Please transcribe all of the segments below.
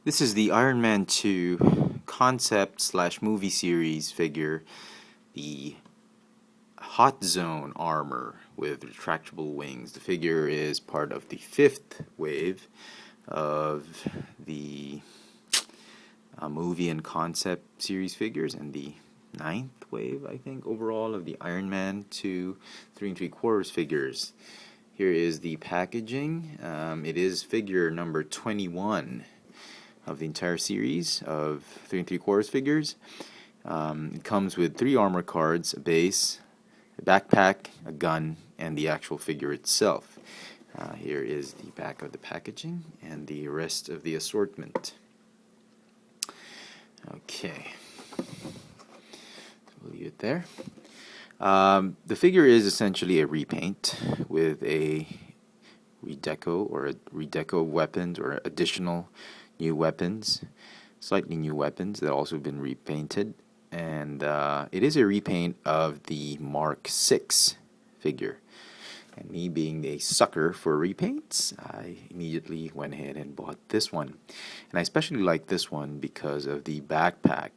This is the Iron Man 2 concept slash movie series figure, the Hot Zone armor with retractable wings. The figure is part of the fifth wave of the movie and concept series figures, and the ninth wave, I think, overall of the Iron Man 2 3 3/4 figures. Here is the packaging. It is figure number 21 of the entire series of 3 3/4 figures. It comes with 3 armor cards, a base, a backpack, a gun, and the actual figure itself. Here is the back of the packaging and the rest of the assortment. Okay, so we'll leave it there. The figure is essentially a repaint with a redeco weapons or additional new weapons, slightly new weapons that also have been repainted, and it is a repaint of the Mark VI figure. And me being a sucker for repaints, I immediately went ahead and bought this one. And I especially like this one because of the backpack.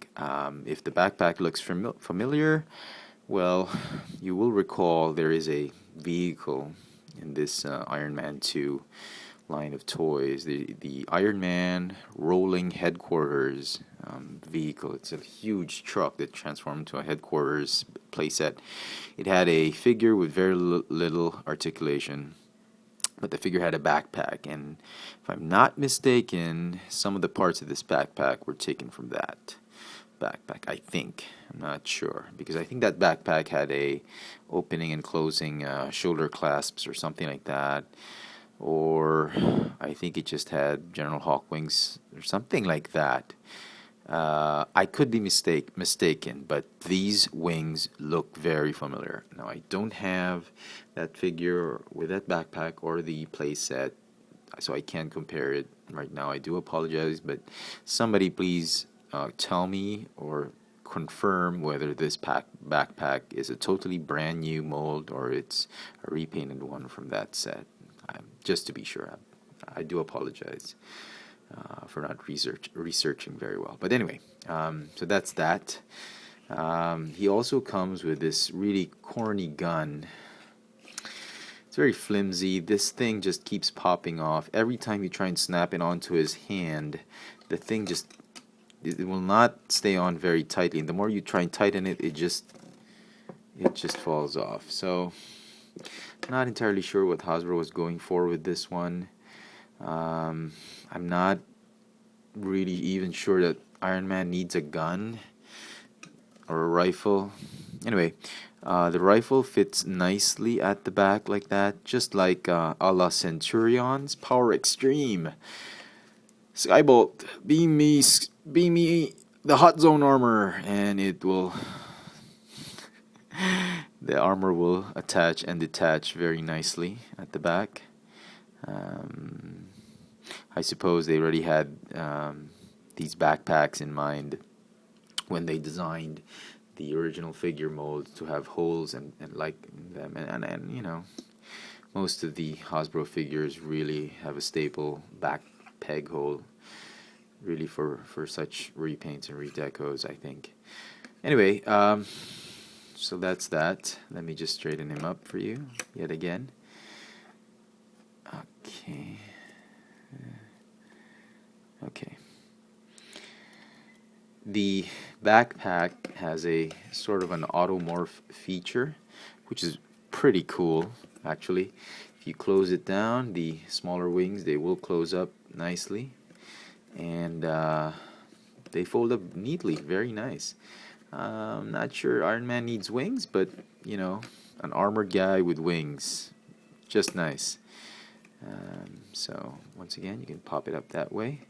If the backpack looks familiar, well, you will recall there is a vehicle in this Iron Man 2 line of toys, the Iron Man rolling headquarters vehicle. It's a huge truck that transformed into a headquarters playset. It had a figure with very little articulation, but the figure had a backpack, and if I'm not mistaken, some of the parts of this backpack were taken from that backpack. I think, I'm not sure, because I think that backpack had a opening and closing shoulder clasps or something like that, or I think it just had General Hawk wings or something like that. I could be mistaken, but these wings look very familiar. Now, I don't have that figure with that backpack or the playset, so I can't compare it right now. I do apologize, but somebody please tell me or confirm whether this backpack is a totally brand new mold or it's a repainted one from that set. Just to be sure, I do apologize for not researching very well. But anyway, so that's that. He also comes with this really corny gun. It's very flimsy. This thing just keeps popping off. Every time you try and snap it onto his hand, the thing it will not stay on very tightly. And the more you try and tighten it, it just falls off. So not entirely sure what Hasbro was going for with this one. I'm not really even sure that Iron Man needs a gun or a rifle. Anyway, the rifle fits nicely at the back like that, just like a la Centurion's Power Extreme. Skybolt, beam me the Hot Zone armor, and it will. The armor will attach and detach very nicely at the back. I suppose they already had these backpacks in mind when they designed the original figure molds to have holes and like them. And you know, most of the Hasbro figures really have a staple back peg hole, really for such repaints and redecos, I think. Anyway, so that's that. Let me just straighten him up for you yet again. Okay. Okay. The backpack has a sort of an automorph feature, which is pretty cool, actually. If you close it down, the smaller wings, they will close up nicely, and they fold up neatly. Very nice. I'm not sure Iron Man needs wings, but you know, an armored guy with wings, just nice. So once again, you can pop it up that way.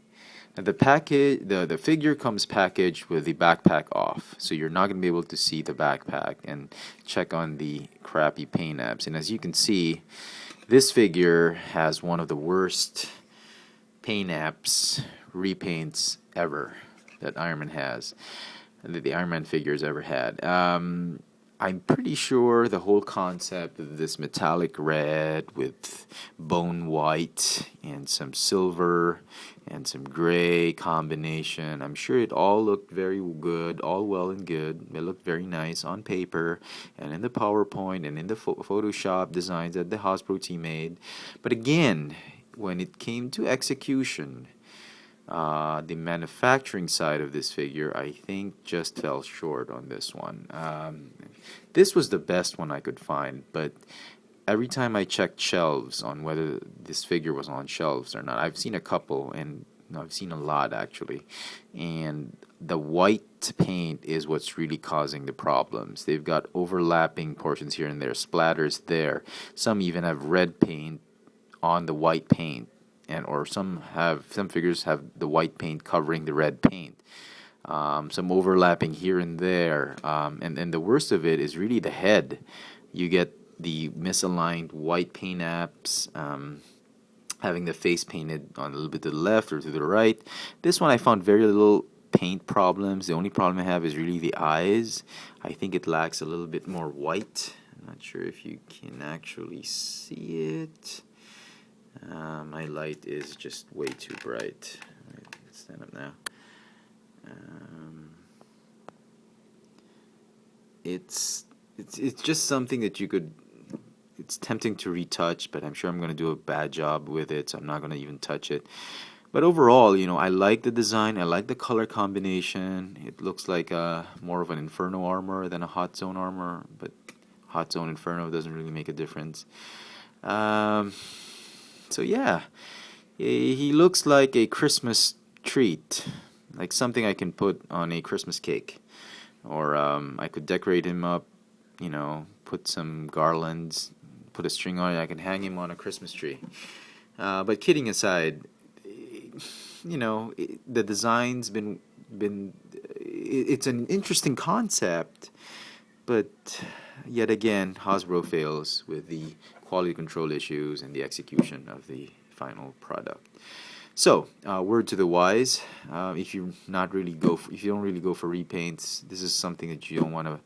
Now the figure comes packaged with the backpack off, so you're not going to be able to see the backpack and check on the crappy paint apps. And as you can see, this figure has one of the worst paint apps repaints ever that Iron Man has, that the Iron Man figures ever had. I'm pretty sure the whole concept of this metallic red with bone white and some silver and some gray combination, I'm sure it all looked very good, all well and good. It looked very nice on paper and in the PowerPoint and in the Photoshop designs that the Hasbro team made. But again, when it came to execution, the manufacturing side of this figure, I think, just fell short on this one. This was the best one I could find, but every time I checked shelves on whether this figure was on shelves or not, I've seen a couple, and no, I've seen a lot actually, and the white paint is what's really causing the problems. They've got overlapping portions here and there, splatters there. Some even have red paint on the white paint, and or some figures have the white paint covering the red paint. Some overlapping here and there, and the worst of it is really the head. You get the misaligned white paint apps, having the face painted on a little bit to the left or to the right. This one I found very little paint problems. The only problem I have is really the eyes. I think it lacks a little bit more white. I'm not sure if you can actually see it. My light is just way too bright. Let's stand up now. It's just something that you could. It's tempting to retouch, but I'm sure I'm going to do a bad job with it, so I'm not going to even touch it. But overall, I like the design. I like the color combination. It looks like more of an Inferno armor than a Hot Zone armor, but Hot Zone Inferno doesn't really make a difference. So yeah, he looks like a Christmas treat, like something I can put on a Christmas cake, or I could decorate him up, put some garlands, put a string on it. I can hang him on a Christmas tree. But kidding aside, the design's been it's an interesting concept, but yet again, Hasbro fails with the quality control issues and the execution of the final product. So, word to the wise: if you don't really go for repaints, this is something that you don't want to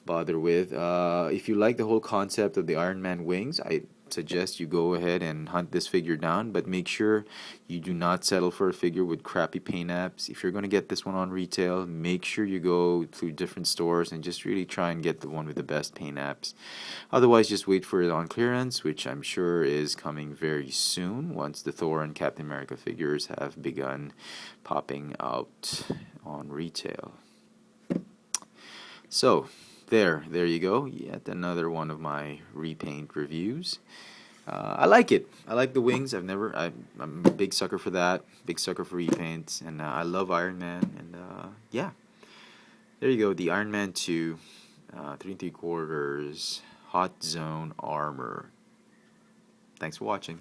bother with. If you like the whole concept of the Iron Man wings, I suggest you go ahead and hunt this figure down, but make sure you do not settle for a figure with crappy paint apps. If you're going to get this one on retail, make sure you go to different stores and just really try and get the one with the best paint apps. Otherwise, just wait for it on clearance, which I'm sure is coming very soon once the Thor and Captain America figures have begun popping out on retail. So there you go. Yet another one of my repaint reviews. I like it. I like the wings. I'm a big sucker for that. Big sucker for repaints, and I love Iron Man. And yeah, there you go. The Iron Man 2, 3 3/4 Hot Zone armor. Thanks for watching.